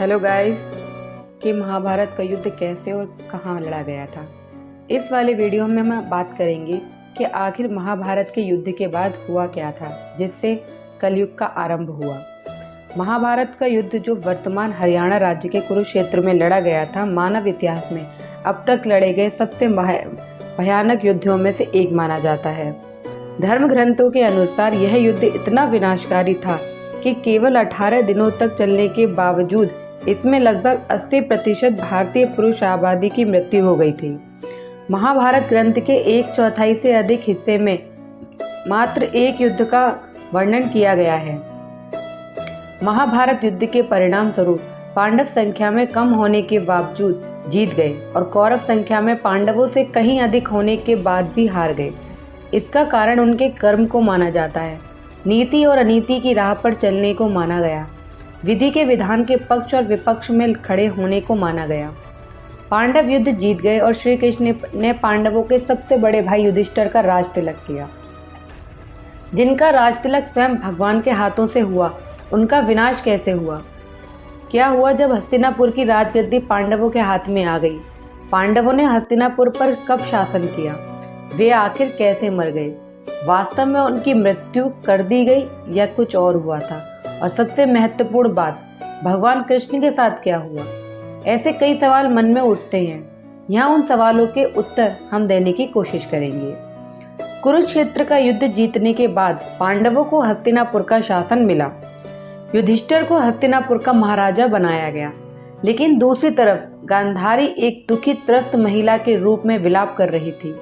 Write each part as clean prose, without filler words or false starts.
Hello guys कि महाभारत का युद्ध कैसे और कहाँ लड़ा गया था। इस वाले वीडियो में हम बात करेंगे कि आखिर महाभारत के युद्ध के बाद हुआ क्या था जिससे कलयुग का आरंभ हुआ। महाभारत का युद्ध जो वर्तमान हरियाणा राज्य के कुरुक्षेत्र में लड़ा गया था, मानव इतिहास में अब तक लड़े गए सबसे भयानक युद्धों में से एक माना जाता है। धर्म ग्रंथों के अनुसार यह युद्ध इतना विनाशकारी था कि केवल 18 दिनों तक चलने के बावजूद इसमें लगभग 80% भारतीय पुरुष आबादी की मृत्यु हो गई थी। महाभारत ग्रंथ के 1/4 से अधिक हिस्से में मात्र एक युद्ध का वर्णन किया गया है। महाभारत युद्ध के परिणाम स्वरूप पांडव संख्या में कम होने के बावजूद जीत गए और कौरव संख्या में पांडवों से कहीं अधिक होने के बाद भी हार गए। इसका कारण उनके कर्म को माना जाता है, नीति और अनीति की राह पर चलने को माना गया, विधि के विधान के पक्ष और विपक्ष में खड़े होने को माना गया। पांडव युद्ध जीत गए और श्री कृष्ण ने पांडवों के सबसे बड़े भाई युधिष्ठिर का राज तिलक किया। जिनका राज तिलक स्वयं भगवान के हाथों से हुआ, उनका विनाश कैसे हुआ? क्या हुआ जब हस्तिनापुर की राजगद्दी पांडवों के हाथ में आ गई? पांडवों ने हस्तिनापुर पर कब शासन किया? वे आखिर कैसे मर गए? वास्तव में उनकी मृत्यु कर दी गई या कुछ और हुआ था? और सबसे महत्वपूर्ण बात, भगवान कृष्ण के साथ क्या हुआ? ऐसे कई सवाल मन में उठते हैं। यहाँ उन सवालों के उत्तर हम देने की कोशिश करेंगे। कुरुक्षेत्र का युद्ध जीतने के बाद पांडवों को हस्तिनापुर का शासन मिला। युधिष्ठिर को हस्तिनापुर का महाराजा बनाया गया, लेकिन दूसरी तरफ गांधारी एक दुखी त्रस्त महिला के रूप में विलाप कर रही थी,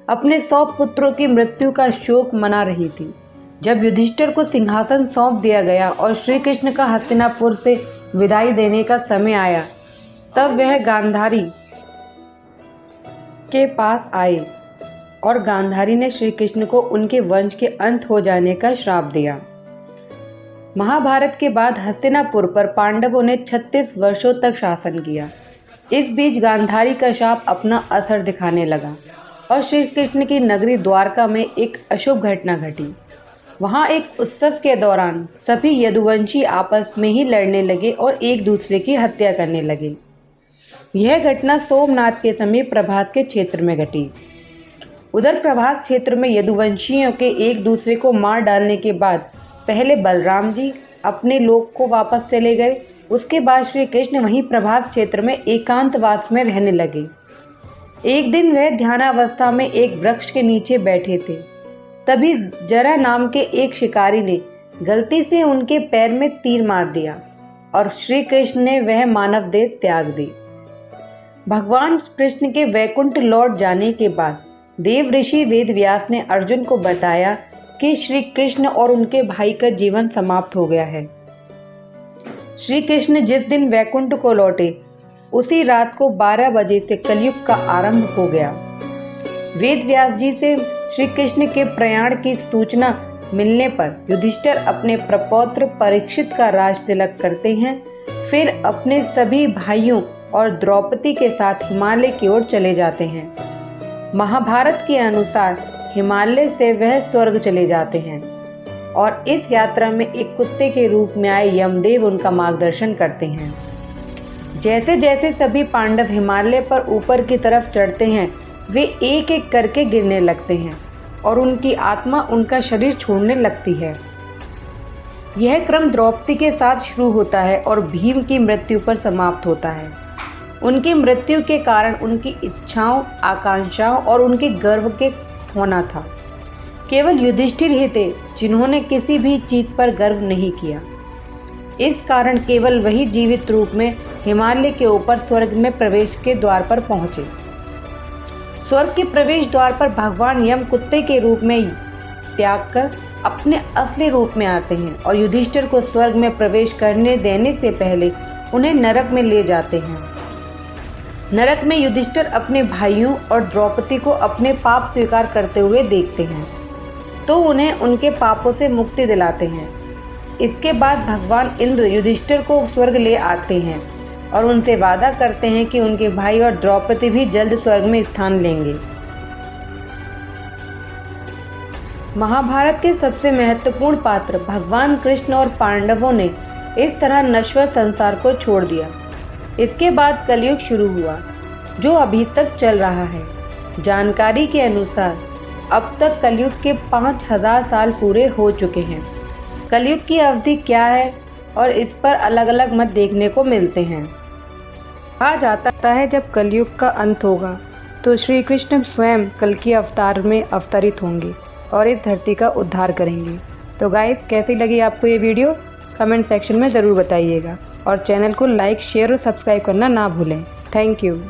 अपने 100 पुत्रों की मृत्यु का शोक मना रही थी। जब युधिष्ठिर को सिंहासन सौंप दिया गया और श्री कृष्ण का हस्तिनापुर से विदाई देने का समय आया, तब वह गांधारी के पास आए और गांधारी ने श्री कृष्ण को उनके वंश के अंत हो जाने का श्राप दिया। महाभारत के बाद हस्तिनापुर पर पांडवों ने 36 वर्षों तक शासन किया। इस बीच गांधारी का शाप अपना असर दिखाने लगा और श्री कृष्ण की नगरी द्वारका में एक अशुभ घटना घटी। वहां एक उत्सव के दौरान सभी यदुवंशी आपस में ही लड़ने लगे और एक दूसरे की हत्या करने लगे। यह घटना सोमनाथ के समीप प्रभास के क्षेत्र में घटी। उधर प्रभास क्षेत्र में यदुवंशियों के एक दूसरे को मार डालने के बाद पहले बलराम जी अपने लोक को वापस चले गए। उसके बाद श्री कृष्ण वहीं प्रभास क्षेत्र में एकांतवास में रहने लगे। एक दिन वह ध्यानावस्था में एक वृक्ष के नीचे बैठे थे। तभी जरा नाम के एक शिकारी ने गलती से उनके पैर में तीर मार दिया और श्री कृष्ण ने वह मानव देह त्याग दी। भगवान कृष्ण के वैकुंठ लौट जाने के बाद देव ऋषि वेदव्यास ने अर्जुन को बताया कि श्री कृष्ण और उनके भाई का जीवन समाप्त हो गया है। श्री कृष्ण जिस दिन वैकुंठ को लौटे, उसी रात को 12 बजे से कलयुग का आरंभ हो गया। वेदव्यास जी से श्री कृष्ण के प्रयाण की सूचना मिलने पर युधिष्ठिर अपने प्रपौत्र परीक्षित का राज तिलक करते हैं, फिर अपने सभी भाइयों और द्रौपदी के साथ हिमालय की ओर चले जाते हैं। महाभारत के अनुसार हिमालय से वह स्वर्ग चले जाते हैं और इस यात्रा में एक कुत्ते के रूप में आए यमदेव उनका मार्गदर्शन करते हैं। जैसे जैसे सभी पांडव हिमालय पर ऊपर की तरफ चढ़ते हैं, वे एक एक करके गिरने लगते हैं और उनकी आत्मा उनका शरीर छोड़ने लगती है। यह क्रम द्रौपदी के साथ शुरू होता है और भीम की मृत्यु पर समाप्त होता है। उनकी मृत्यु के कारण उनकी इच्छाओं, आकांक्षाओं और उनके गर्व के होना था। केवल युधिष्ठिर ही थे जिन्होंने किसी भी चीज पर गर्व नहीं किया। इस कारण केवल वही जीवित रूप में हिमालय के ऊपर स्वर्ग में प्रवेश के द्वार पर पहुंचे। स्वर्ग के प्रवेश द्वार पर भगवान यम कुत्ते के रूप में त्याग कर अपने असली रूप में आते हैं और युधिष्ठिर को स्वर्ग में प्रवेश करने देने से पहले उन्हें नरक में ले जाते हैं। नरक में युधिष्ठिर अपने भाइयों और द्रौपदी को अपने पाप स्वीकार करते हुए देखते हैं, तो उन्हें उनके पापों से मुक्ति दिलाते हैं। इसके बाद भगवान इंद्र युधिष्ठिर को स्वर्ग ले आते हैं और उनसे वादा करते हैं कि उनके भाई और द्रौपदी भी जल्द स्वर्ग में स्थान लेंगे। महाभारत के सबसे महत्वपूर्ण पात्र भगवान कृष्ण और पांडवों ने इस तरह नश्वर संसार को छोड़ दिया। इसके बाद कलयुग शुरू हुआ, जो अभी तक चल रहा है। जानकारी के अनुसार अब तक कलयुग के 5000 साल पूरे हो चुके हैं। कलयुग की अवधि क्या है और इस पर अलग अलग मत देखने को मिलते हैं। कहा जाता है जब कलयुग का अंत होगा तो श्री कृष्ण स्वयं कल की अवतार में अवतरित होंगे और इस धरती का उद्धार करेंगे। तो गाइस, कैसी लगी आपको ये वीडियो कमेंट सेक्शन में ज़रूर बताइएगा और चैनल को लाइक, शेयर और सब्सक्राइब करना ना भूलें। Thank you.